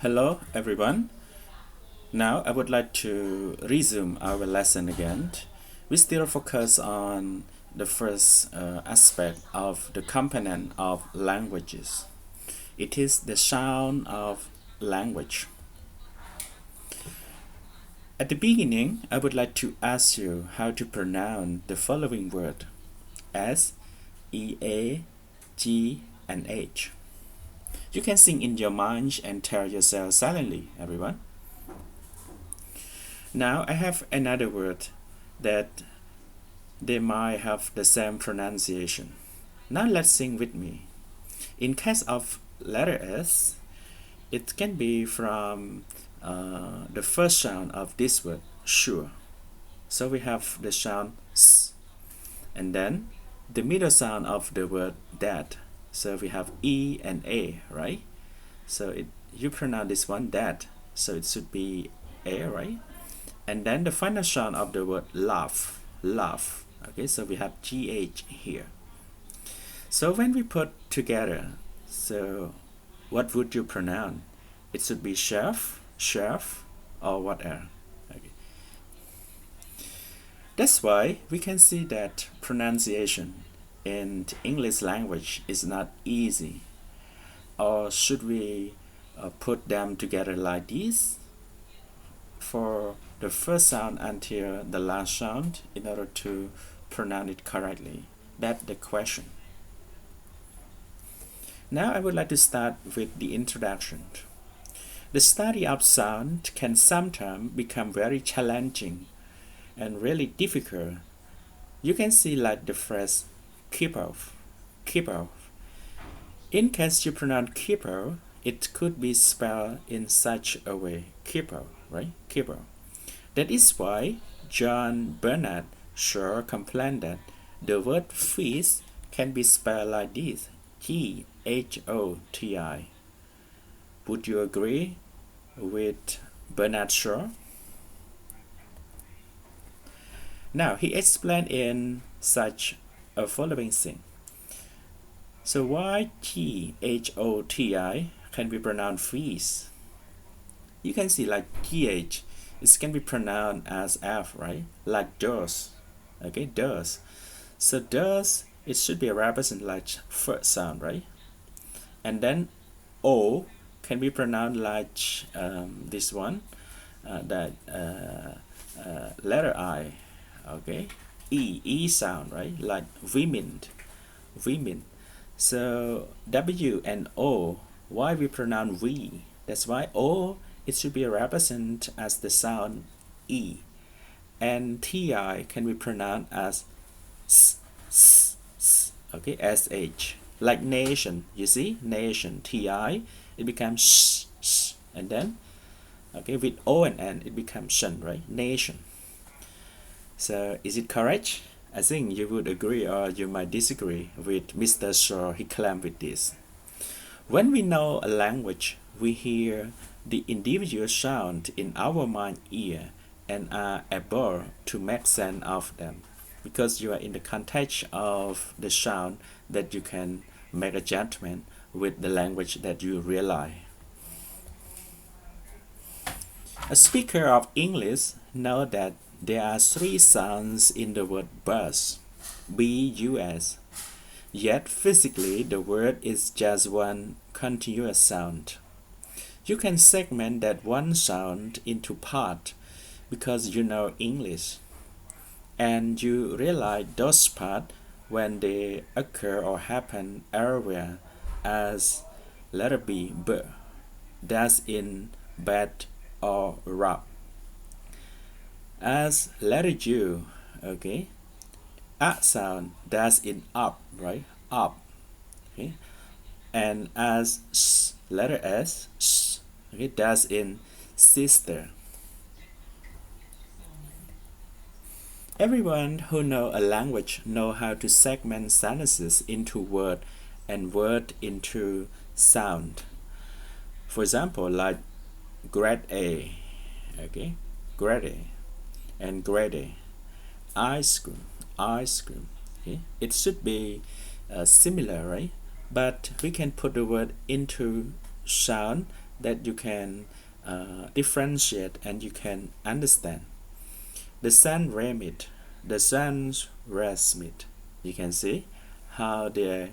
Hello everyone. Now I would like to resume our lesson again. We still focus on the first aspect of the component of languages. It is the sound of language. At the beginning, I would like to ask you how to pronounce the following word: S, E, A, G, and H. You can sing in your mind and tell yourself silently, everyone. Now I have another word that they might have the same pronunciation. Now let's sing with me. In case of letter S, it can be from the first sound of this word, sure. So we have the sound S, and then the middle sound of the word that. So we have E and A, right? So you pronounce this one that, so it should be A, right? And then the final sound of the word love, love. Okay, so we have GH here. So when we put together, so what would you pronounce? It should be chef, chef, or whatever. Okay. That's why we can see that pronunciation in English language is not easy. Or should we put them together like this? For the first sound until the last sound in order to pronounce it correctly? That's the question. Now I would like to start with the introduction. The study of sound can sometimes become very challenging and really difficult. You can see like the phrase keep off, keep off. In case you pronounce keep off, it could be spelled in such a way, keep off, right? Keep off. That is why John Bernard Shaw complained that the word fish can be spelled like this, G-H-O-T-I. Would you agree with Bernard Shaw? Now, he explained in such a following thing. So why G-H-O-T-I can be pronounced fish? You can see like GH, it can be pronounced as F, right? Like does. Okay, does. So does, it should be represented like first sound, right? And then O can be pronounced like this one, that letter I, okay? E sound, right? Like women, women. So W and O, why we pronounce we? That's why O, it should be represented as the sound E. And TI can be pronounced as S, S, S, okay, SH. Like nation, you see, nation, TI, it becomes sh, sh, and then, okay, with O and N, it becomes shun, right, nation. So, is it correct? I think you would agree or you might disagree with Mr. Shaw, he claimed with this. When we know a language, we hear the individual sound in our mind ear and are able to make sense of them, because you are in the context of the sound that you can make a judgment with the language that you realize. A speaker of English knows that there are three sounds in the word bus, B-U-S. Yet physically the word is just one continuous sound. You can segment that one sound into parts because you know English, and you realize those parts when they occur or happen everywhere, as letter B, that's in bed or rub, as letter U, okay, A sound, that's in up, right, up, okay, and as letter S, okay, that's in sister. Everyone who know a language know how to segment sentences into word and word into sound. For example, like grade A, okay, grade A, and grade A, ice cream, ice cream. Okay, it should be similar, right? But we can put the word into sound that you can differentiate and you can understand. The sun remit, the sun's resmit. You can see how they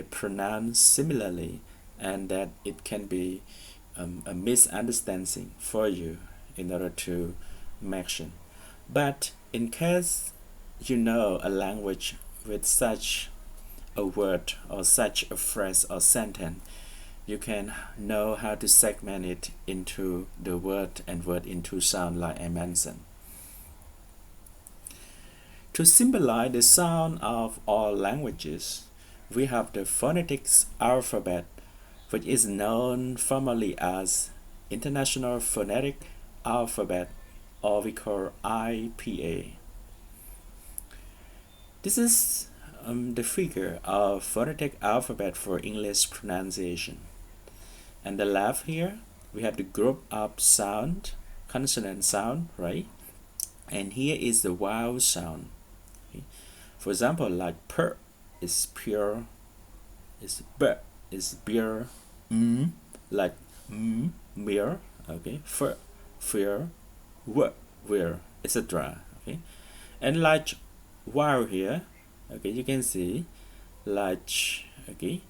pronounce similarly, and that it can be a misunderstanding for you in order to mention. But in case you know a language with such a word or such a phrase or sentence, you can know how to segment it into the word and word into sound like I mentioned. To symbolize the sound of all languages, we have the phonetics alphabet, which is known formally as International Phonetic Alphabet, or we call IPA. This is the figure of phonetic alphabet for English pronunciation. And the left here, we have the group of sound, consonant sound, right? And here is the vowel sound. Okay? For example, like per is pure, is b is beer, like beer, okay? Fer, fear, where, etc. Okay, and like while here, okay, you can see like okay,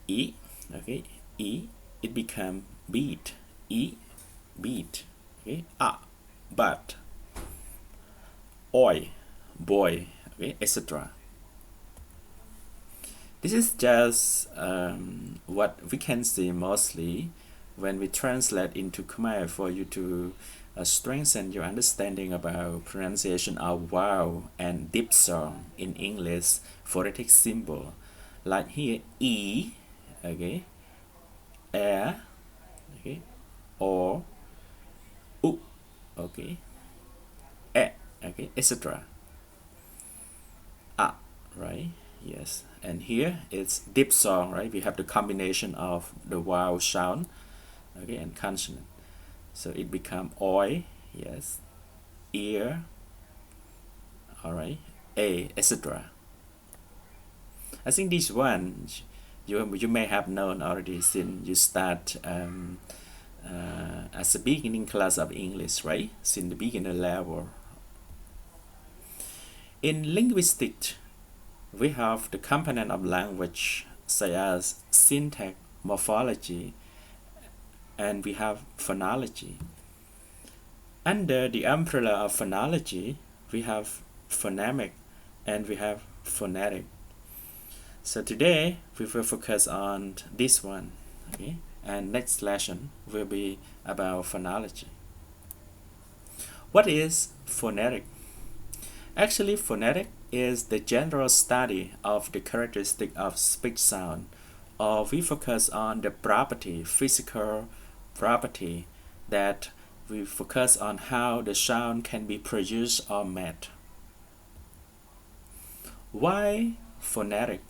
e, okay, e, it become beat, e, beat, okay, but, oi, boy, okay, etc. This is just what we can see mostly when we translate into Khmer for you to strengthen your understanding about pronunciation of vowel and diphthong in English phonetic symbol. Like here, e, okay, air, okay, or u, okay, e, okay, etc. Right? Yes. And here it's diphthong, right? We have the combination of the vowel sound, okay, and consonant. So it become oi, yes, ear, all right, a, etc. I think this one you may have known already since you start as a beginning class of English, right? Since the beginner level. In linguistics, we have the component of language such as syntax, morphology, and we have phonology. Under the umbrella of phonology, we have phonemic and we have phonetic. So today we will focus on this one, okay? And next lesson will be about phonology. What is phonetic? Actually, phonetic is the general study of the characteristic of speech sound, or we focus on the property, physical property, that we focus on how the sound can be produced or made. Why phonetic?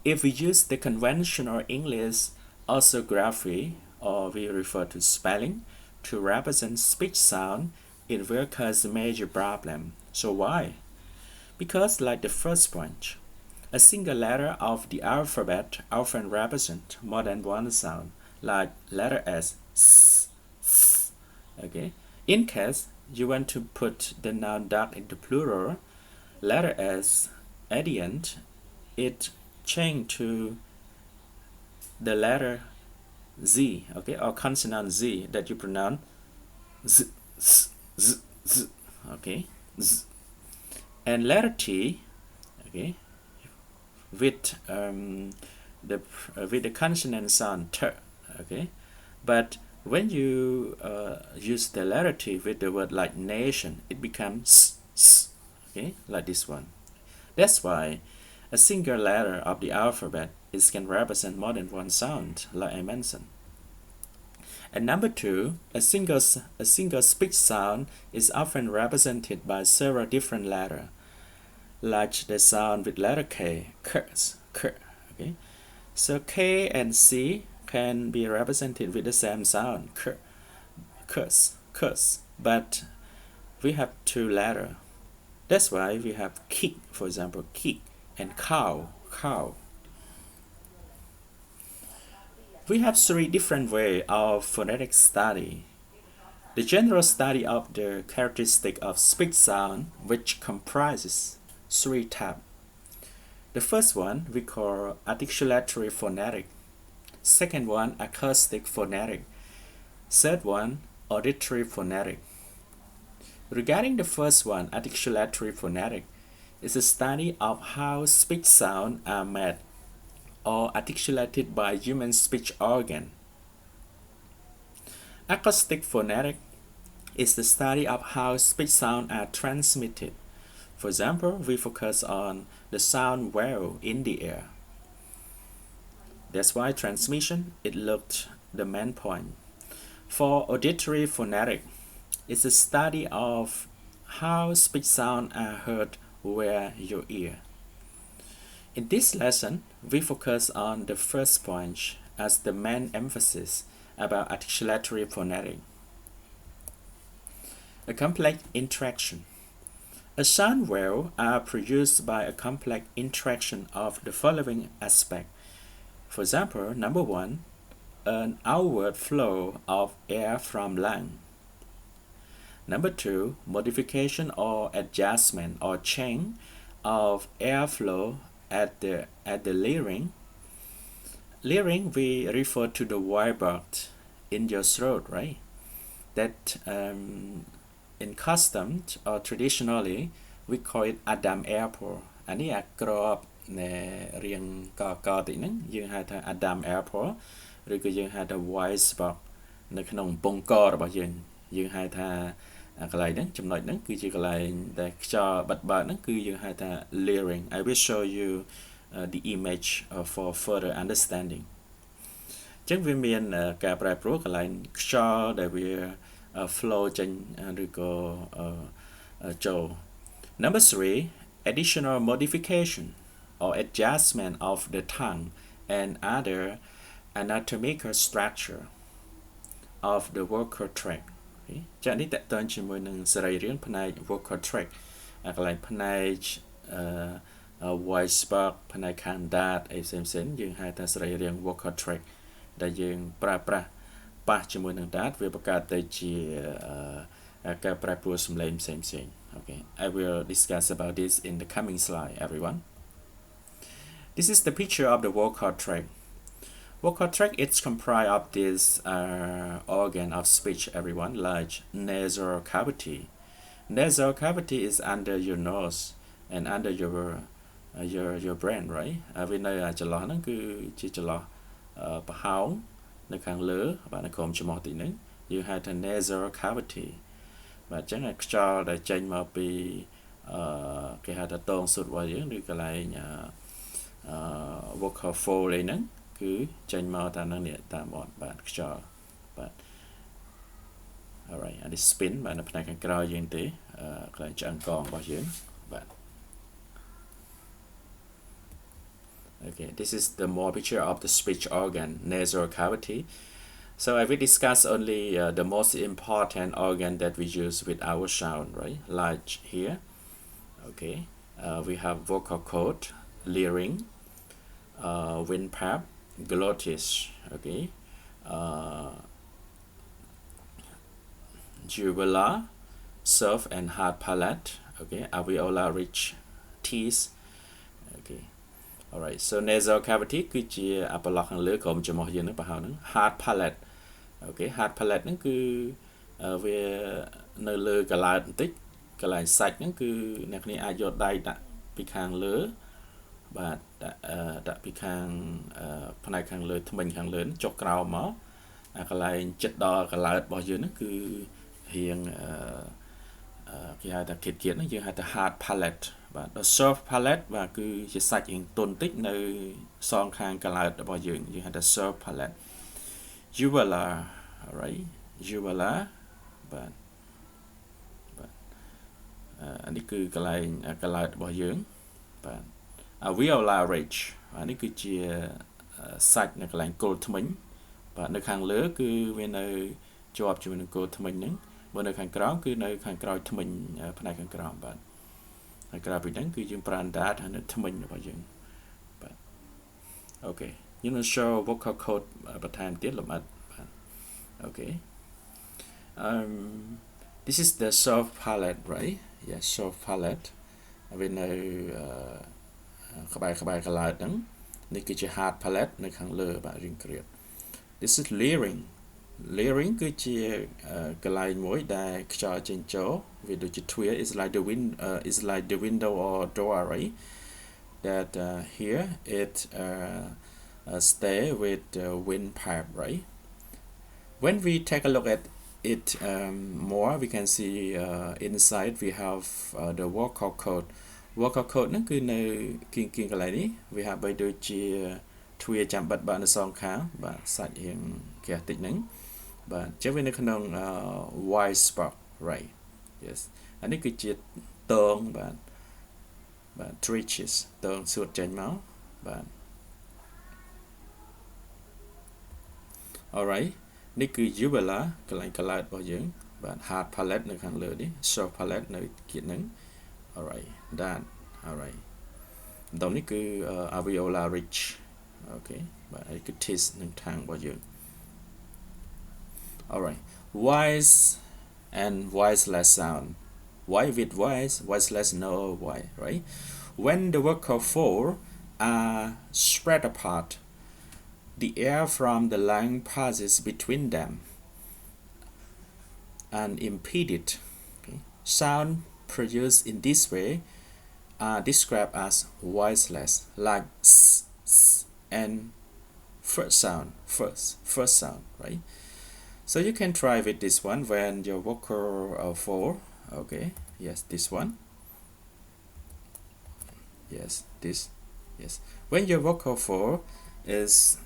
If we use the conventional English orthography, or we refer to spelling, to represent speech sound, it will cause a major problem. So why? Because like the first point, a single letter of the alphabet often represents more than one sound, like letter S, okay? In case you want to put the noun duck into plural, letter S at the end, it change to the letter Z, okay, or consonant Z that you pronounce Z, Z, Z, Z, okay, Z. And letter T, okay, with the consonant sound T, okay, but when you use the letter T with the word like nation, it becomes S, okay, like this one. That's why a single letter of the alphabet can represent more than one sound, like I mentioned. And number two, a single speech sound is often represented by several different letters, like the sound with letter K, curse, okay? So K and C can be represented with the same sound, curse, but we have two letters. That's why we have kick, for example, kick, and cow. We have three different ways of phonetic study. The general study of the characteristic of speech sound, which comprises three tabs. The first one we call articulatory phonetic. Second one, acoustic phonetic. Third one, auditory phonetic. Regarding the first one, articulatory phonetic, is a study of how speech sounds are made or articulated by human speech organ. Acoustic phonetic is the study of how speech sounds are transmitted. For example, we focus on the sound wave in the air. That's why transmission it looked the main point. For auditory phonetic, it's a study of how speech sounds are heard with your ear. In this lesson, we focus on the first point as the main emphasis about articulatory phonetic. A complex interaction. A sound wave are produced by a complex interaction of the following aspect. For example, number one, an outward flow of air from lung. Number two, modification or adjustment or change of airflow at the larynx. Larynx we refer to the vibrate in your throat, right? That in custom or traditionally we call it Adam airport. อันนี้กรอบในเรียงกอตินั้นយើងហៅថា Adam airport ឬក៏យើងហៅថា voice box នៅក្នុងពងករបស់យើងហៅថាកន្លែងហ្នឹងចំណុចហ្នឹងគឺជាកន្លែងដែលខ្យល់បិទបើកហ្នឹងគឺយើងហៅថា larynx. I will show you the image for further understanding. អញ្ចឹងវាមានការប្រែប្រួលកន្លែងខ្យល់ដែលវា flow ចេញឬក៏ចូល Number 3, additional modification or adjustment of the tongue and other anatomical structure of the vocal tract. ចា៎នេះតើតើជាមួយនឹងសរីរាង្គផ្នែក vocal tract កន្លែងផ្នែកvoice box ផ្នែកខាងដាតអីផ្សេងៗយើងហៅថាសរីរាង្គ vocal tract ដែលយើងប្រើប្រាស់ប៉ះជាមួយនឹងដាតវាបង្កើតទៅជាការប្រែប្រួលសំឡេងផ្សេងៗ Okay, I will discuss about this in the coming slide, everyone. This is the picture of the vocal tract. Vocal tract is comprised of this organ of speech, everyone, like nasal cavity. Nasal cavity is under your nose and under your brain, right? វានៅចន្លោះហ្នឹងគឺជាចន្លោះប្រហោងនៅខាងលើបាទនៅក្រោមច្រមុះទីហ្នឹងយើងហៅថា nasal cavity បាទអញ្ចឹងខ្យល់ដែលចេញមកពីគេហៅថាតងសុទ្ធរបស់យើងឬកន្លែងvocal fold ហ្នឹងគឺចេញមកតាមហ្នឹងនេះតាមមាត់បាទខ្យល់បាទ alright អានេះ spin បាទនៅផ្នែកខាងក្រោយយើងទេកន្លែងឆ្អឹងកងរបស់យើងបាទ Okay, this is the more picture of the speech organ, nasal cavity. So I will discuss only the most important organ that we use with our sound, right? Like here, okay, we have vocal cord, larynx, windpipe, glottis, okay, jugular, soft and hard palate, okay, alveolar ridge, teeth, okay. Alright, so nasal cavity គឺជាអាប៉ឡុកខាងលើក្រោមច្រមុះយើងហ្នឹងប្រហែលហ្នឹង hard palate okay hard palate ហ្នឹងគឺវានៅលើកន្លែងបន្តិចកន្លែងសាច់ហ្នឹងគឺអ្នកគ្នាអាចយកដៃដាក់ពីខាងលើបាទដាក់ពីខាងផ្នែកខាងលើធ្មេញខាងលើចុះក្រោមមកអាកន្លែងចិត្តដល់កន្លែងរបស់យើងហ្នឹងគឺរៀងគេហៅថាគិតហ្នឹងយើងហៅថា hard palate បាទដល់ soft palate បាទគឺជាសាច់រៀងទន់តិចនៅសងខាងកន្លែងរបស់យើងហៅថា soft palate jugular alright jugular បាទអានេះគឺកន្លែងរបស់យើងបាទ alveolar ridge អានេះគឺជាសាច់នៅកន្លែងគល់ធ្មេញបាទនៅខាងលើគឺវានៅជាប់ជាមួយនឹងគល់ធ្មេញហ្នឹងបើនៅខាងក្រោមគឺនៅខាងក្រោយធ្មេញផ្នែកខាងក្រោមបាទហើយក្រៅពីហ្នឹងគឺយើងប្រើអណ្ដាតហើយនៅធ្មេញរបស់យើងបាទអូខេ nhưng mà show vocal cord bắt time tiết là mất. Okay. This is the soft palate, right? Yeah, soft palate. Bên này các bài lại đắng. Này cái hard palate này khang lơ bạn riêng kiệt. This is layering. Layering cứ chỉ cái lại mỗi đại cho trên chỗ. Vì đôi chỉ thuê is like the window or door, right? That here it stay with the windpipe, right? When we take a look at it more, we can see inside we have the vocal cord. Vocal cord nó cứ nơi kiên cái lại đi. We have by đôi chỉ thuê chạm bật bạn ở song kháng và sạch hiện kẻ tịch nắng. But just when the kind white spot, right? Yes. And it could just turn, but stretches, turn suốt trên máu, but alright. Này cứ uvula, cái lại bao nhiêu, but hard palate này khang lừa đi, soft palate này kiện nắng. Alright, that, alright. Đồng này cứ alveolar ridge, okay, but I could taste nâng thang bao nhiêu. Alright, voice and voiceless sound. Why with voice, voiceless no why, right? When the vocal folds are spread apart, the air from the lung passes between them unimpeded. Okay. Sound produced in this way are described as voiceless, like s, s and first sound, right? So you can try with this one when your vocal fold. Okay, yes, this one. Yes, this. Yes, when your vocal fold is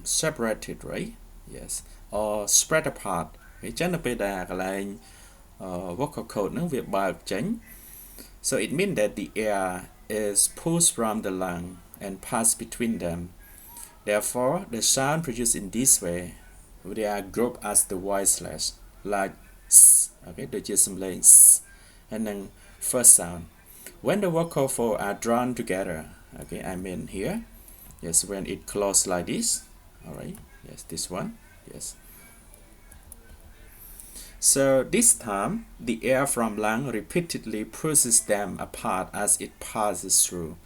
separated, right? Yes, or spread apart. Cái chân là bây giờ cái là vocal cord nó việc bạc tránh. So it means that the air is pushed from the lung and passed between them. Therefore, the sound produced in this way, they are grouped as the voiceless, like s. Okay, they just playing s, and then first sound. When the vocal folds are drawn together, okay, I mean here, yes, when it closes like this, all right, yes, this one, yes. So this time, the air from lung repeatedly pushes them apart as it passes through.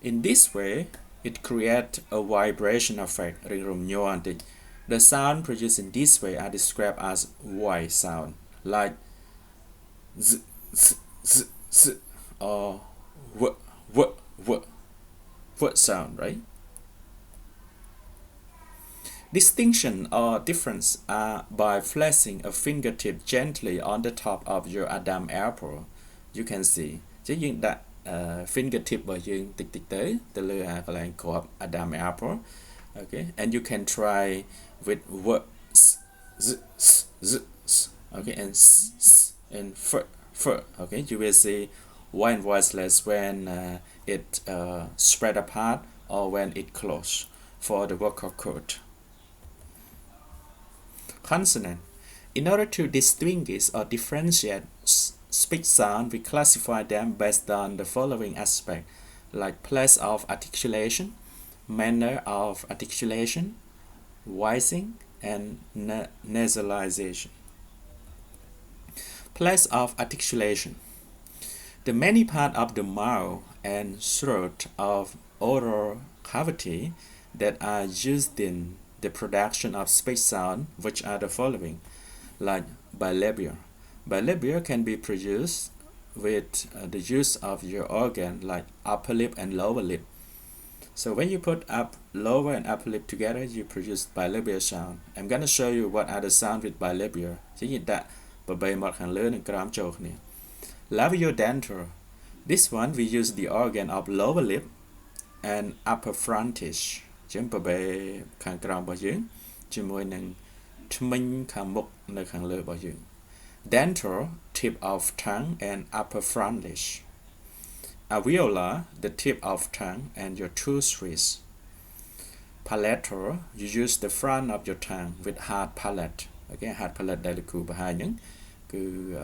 In this way, it creates a vibration effect. The sound produced in this way are described as voice sound, like z, z, z, z, or w, w, w, word sound, right? Distinction or difference are by flexing a fingertip gently on the top of your Adam apple. You can see. Chứ dương đặt fingertip bởi dương tịch tịch tế từ lừa gọi là của Adam apple. Okay, and you can try with words, z, z, z, z, okay, and s, s, and f. Okay, you will see why and voiceless when it spread apart or when it close for the vocal cord. Consonant. In order to distinguish or differentiate speech sound, we classify them based on the following aspects, like place of articulation, manner of articulation, voicing, and nasalization. Place of articulation. The many parts of the mouth and throat of oral cavity that are used in the production of speech sound, which are the following, like bilabial. Bilabial can be produced with the use of your organ, like upper lip and lower lip. So when you put up lower and upper lip together, you produce bilabial sound. I'm gonna show you what are the sound with bilabial. Chính như that, but by một hàng lớn and gram choke nè. Labiodental. This one we use the organ of lower lip and upper frontage. Chấm bà bề khang gram bao nhiêu, chỉ môi nâng thminh khang mục nơi khang lơ bao nhiêu. Dental, tip of tongue and upper frontage. Alveolar, the tip of tongue and your tooth ridge. Palatal, you use the front of your tongue with hard palate. Okay, hard palate đây là cụ bà hai những cứ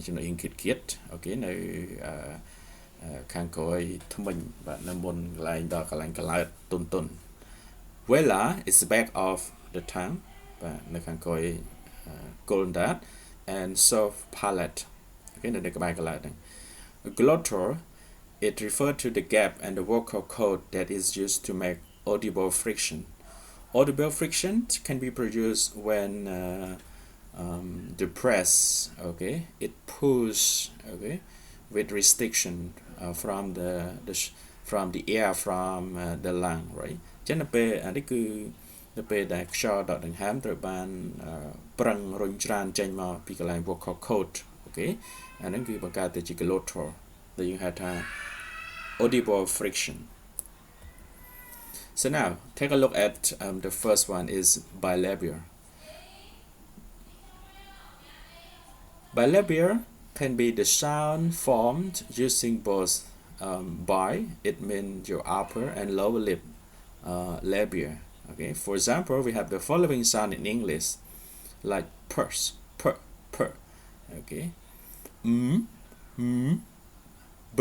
cho nó yên kiệt. Okay, nơi ខាងក្រោយថ្មិញបាទនៅមុនកន្លែងដល់កន្លែងកន្លើតទុន Velar is back of the tongue បាទនៅខាងក្រោយគល់ដាត and soft palate អូខេនៅក្បែរកន្លែតហ្នឹង Glottal it refers to the gap and the vocal cord that is used to make audible friction. Audible friction can be produced when the press, okay, it pulls, okay, with restriction from the air from the lung, right? ចឹងនៅពេលនេះគឺនៅពេលដែលខ្យល់ដកដង្ហើមត្រូវបានប្រឹងរុញច្រានចេញមកពីកន្លែង vocal cord, okay? អាហ្នឹងគឺបង្កើតទៅជា glottal ដែលយើងហៅថា audible friction. So now take a look at the first one is bilabial. Bilabial can be the sound formed using both bi, it means your upper and lower lip labia. Okay, for example, we have the following sound in English, like purse, per. Okay, b,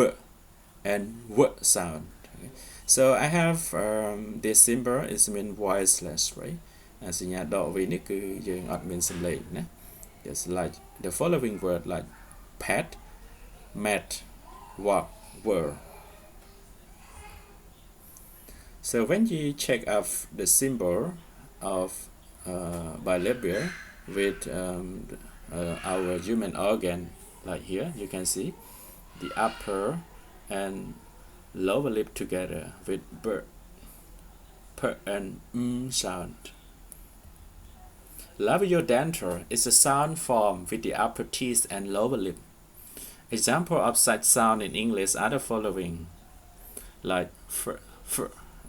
and w sound. Okay. So I have this symbol is mean voiceless, right? សញ្ញាដក V នេះគឺយើងអត់មានសំឡេងណា Just like the following word like pet, mat, walk, were. So when you check up the symbol of bilabial with our human organ, like here, you can see the upper and lower lip together with per and sound. Labiodental is a sound form with the upper teeth and lower lip. Example of such sound in English are the following, like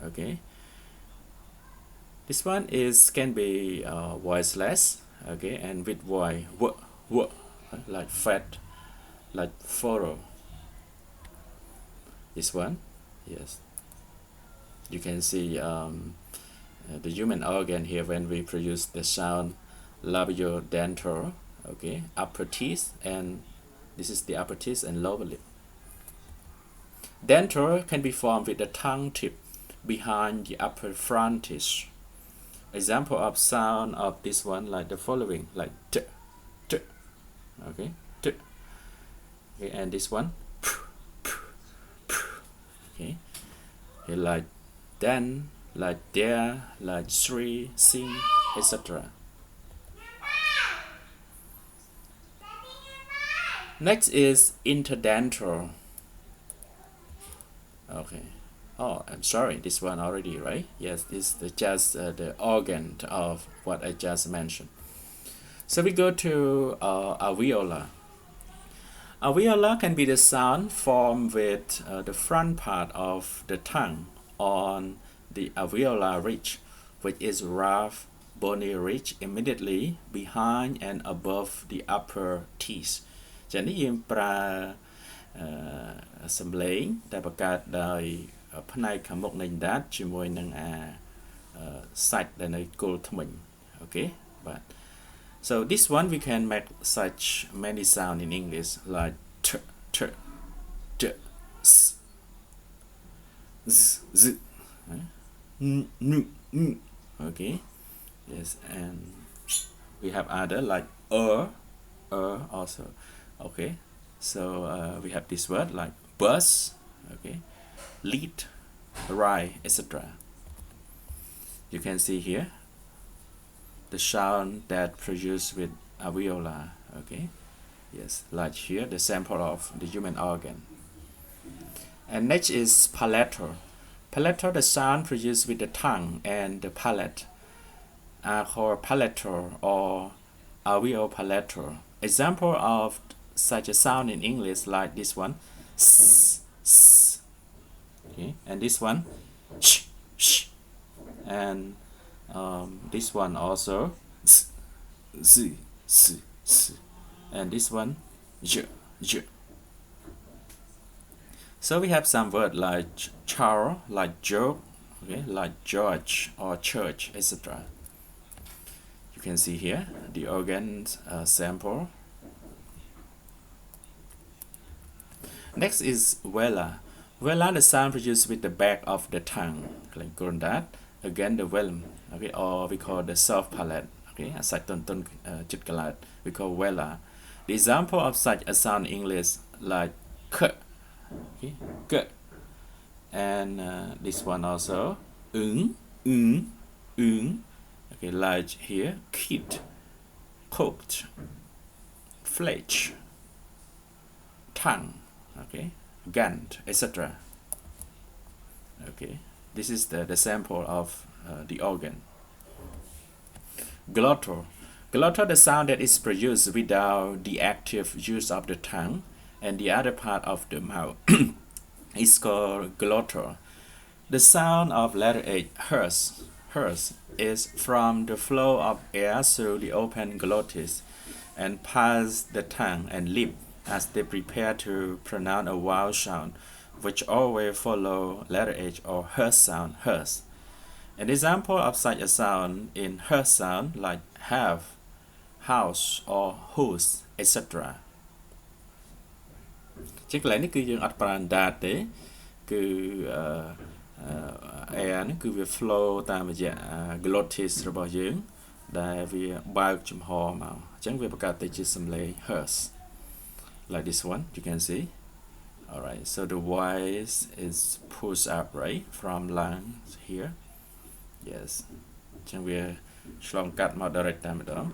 okay. This one can be voiceless, okay, and with y, like fat, like furrow. This one, yes. You can see the human organ here when we produce the sound labiodental, okay, upper teeth, and this is the upper teeth and lower lip. Dental can be formed with the tongue tip behind the upper frontage. Example of sound of this one like the following, like t, okay, t, okay, and this one, okay, like then, like there, like three, sing, etc. Next is interdental. Okay. Oh, I'm sorry, this one already, right? Yes, this is just the organ of what I just mentioned. So we go to alveolar. Alveolar can be the sound formed with the front part of the tongue on the alveolar ridge, which is rough, bony ridge immediately behind and above the upper teeth. ចឹងនេះយើងប្រើសំឡេងដែលបង្កើតដោយផ្នែកខាងមុខនៃដាតជាមួយនឹងសាច់ដែលនៅគល់ធ្មេញ okay, but so this one we can make such many sound in English like t, d, s, z, n, okay, yes, and we have other like also, okay. So we have this word like bus, okay, lead, ride, etc. You can see here the sound that produced with alveolar, okay, yes, like here the sample of the human organ. And next is palatal. Palatal, the sound produced with the tongue and the palate are called palatal or alveopalatal. Example of such a sound in English like this one, s, okay, and this one, sh, and this one also, z, and this one, j. So we have some words like Charles, like joke, okay, like George or church, etc. You can see here the organ sample. Next is vela. Vela, the sound produced with the back of the tongue, like that. Again, the velum, okay, or we call the soft palate, okay, aside ton chit kalat, we call vela. The example of such a sound in English like k, okay, k, and this one also, ung, ung, ung, okay, like here, kid, cooked, fletch, tongue, okay, gant, etc. Okay, this is the sample of the organ. Glottal. Glottal, the sound that is produced without the active use of the tongue and the other part of the mouth is called glottal. The sound of letter H, hers, is from the flow of air through the open glottis and past the tongue and lip as they prepare to pronounce a vowel sound, which always follow letter H or her sound, hers. An example of such a sound in her sound like have, house or whose, etc. ជាកន្លែងនេះគឺយើងអត់ប្រើ that ទេគឺ air នេះគឺវា flow តាមរយៈ glottis របស់យើងដែលវាបើកចំហមកអញ្ចឹងវាបង្កើតទៅជាសំឡេង hers like this one you can see. Alright, so the voice is pushed up right from lungs here. Yes, អញ្ចឹងវាឆ្លងកាត់មក direct តែម្ដង.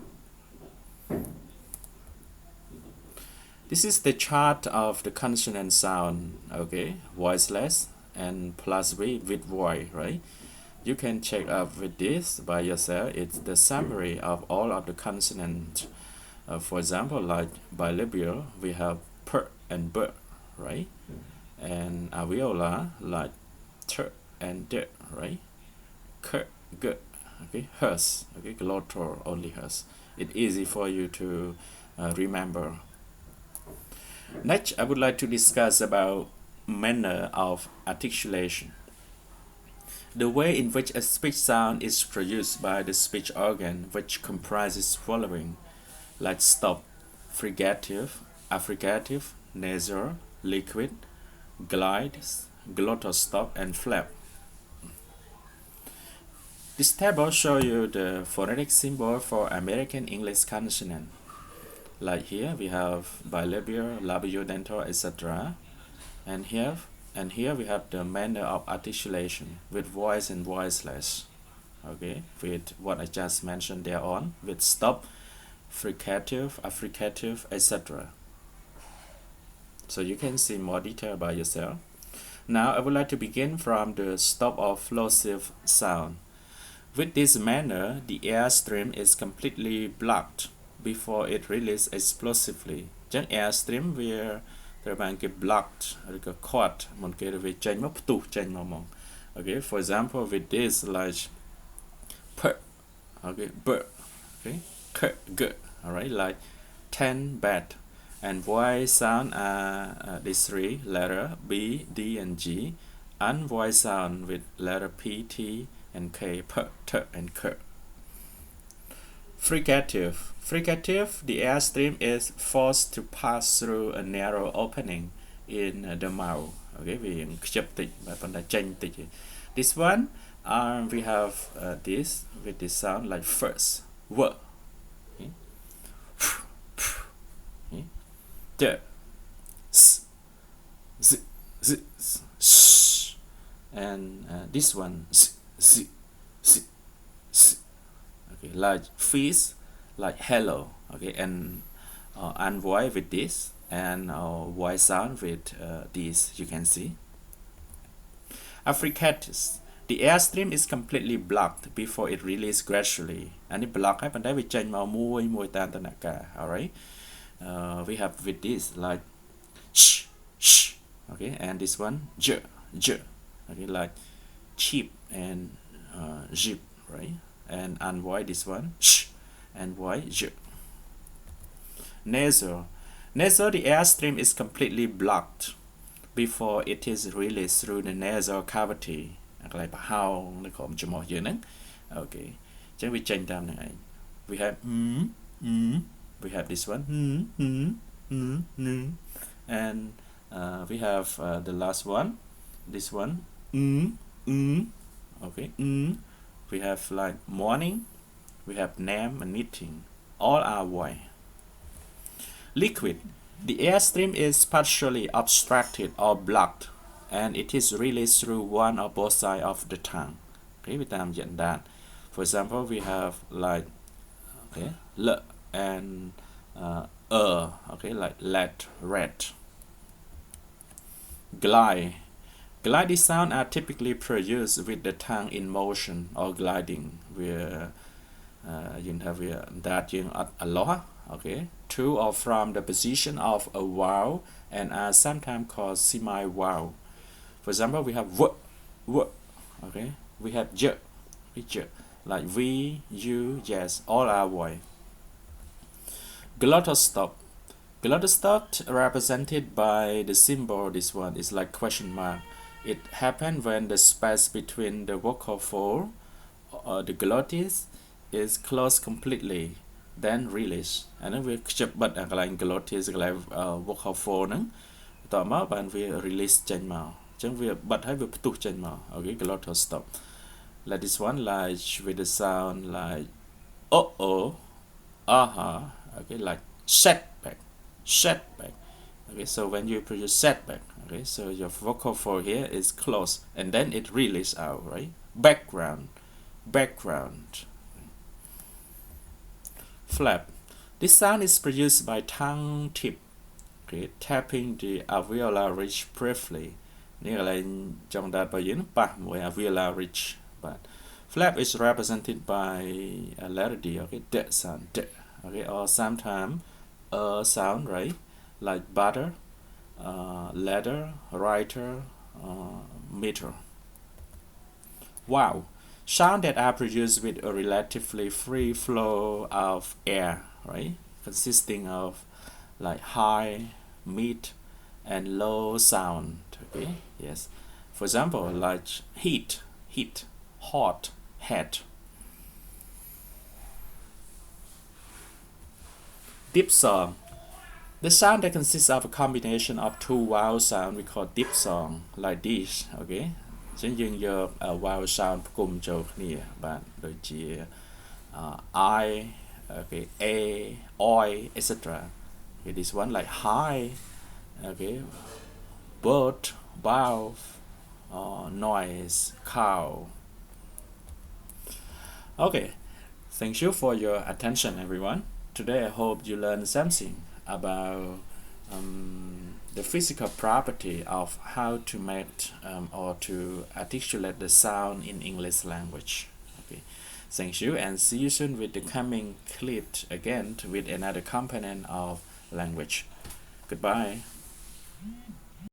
This is the chart of the consonant sound, okay, voiceless and plus with voice, right? You can check up with this by yourself. It's the summary of all of the consonants. For example, like bilabial, we have p and b, right? And alveolar, like t and d, right? K, g, okay, hers, okay, glottal only hers. It's easy for you to remember. Next, I would like to discuss about manner of articulation. The way in which a speech sound is produced by the speech organ, which comprises following, like stop, fricative, affricative, nasal, liquid, glide, glottal stop, and flap. This table shows you the phonetic symbol for American English consonant. Like here we have bilabial, labiodental, etc. And here we have the manner of articulation with voice and voiceless. Okay, with what I just mentioned there on, with stop, fricative, affricative, etc. So you can see more detail by yourself. Now I would like to begin from the stop or plosive sound. With this manner, the airstream is completely blocked before it releases explosively. ចឹង airstream វាត្រូវបានគេ blocked ឬក៏ caught មុនគេវាចេញមកផ្ទុះចេញមកហ្មង Okay, for example with this like p, okay, b, okay, k, g, alright, like 10 bat, and voice sound are these three letter B, D, and G, and voice sound with letter P, T, and K, P, T, and K. Fricative. Fricative, the airstream is forced to pass through a narrow opening in the mouth. Okay, this one, we have this with this sound like first, w, okay. Okay. D, s, z, z, sh, and this one, z, z, z, z. Okay, like fish, like hello, okay, and voice with this, and voice sound with this, you can see. Affricatus, the airstream is completely blocked before it releases gradually, and it block ហើយប៉ុន្តែវាចេញមកមួយតាមដំណាក់កាល alright. We have with this like sh, sh, okay, and this one j, j, okay, like cheap and jeep, right? And voice this one sh, and voice j. Nasal. Nasal, the airstream is completely blocked before it is released through the nasal cavity. Like how okay. We have we have this one and We have the last one, this one, okay, we have like morning, we have name and meeting, all are void. Liquid, the airstream is partially obstructed or blocked and it is released through one or both sides of the tongue. Okay, we tạm diễn đạt. For example, we have like okay, l and okay, like let, red. Glide. Gliding sounds are typically produced with the tongue in motion or gliding, where you have that you aloha, okay, to or from the position of a vowel and are sometimes called semi-vowel. For example, we have w, okay, we have j, like we, you, yes, all are void. Glottal stop. Glottal stop represented by the symbol, this one is like question mark. It happens when the space between the vocal fold or the glottis is closed completely, then release. And then we chụp bật ở cái glottis cái vocal fold nè,ต่อมาbạn vi release trên màu, chẳng vi bật hay vi tụt trên màu. Okay, glottal stop. Like this one, like with the sound like oh, okay, like setback. Okay, so when you produce setback, okay, so your vocal fold here is closed and then it release out, right? Background. Flap. This sound is produced by tongue tip, okay, tapping the alveolar ridge briefly. Nghĩa là trong đạt bài diễn pa với alveolar ridge. But flap is represented by a letter D, okay, d sound, d, okay, or sometimes a sound, right, like butter, leather, writer, meter. Wow. Sounds that are produced with a relatively free flow of air, right, consisting of like high, mid, and low sound. Okay, yes. For example, like heat, hot, head. Diphthong. The sound that consists of a combination of two vowel sounds we call diphthong, like this. Okay, ฉันยังเยอะ vowel sound กลุ่มโจกนี่บ้านโดยที่ I, okay, a, oi, etc. Okay, this one like high, okay, bird, valve, noise, cow. Okay, thank you for your attention, everyone. Today I hope you learned something about the physical property of how to make or to articulate the sound in English language. Okay, thank you and see you soon with the coming clip again with another component of language. Goodbye.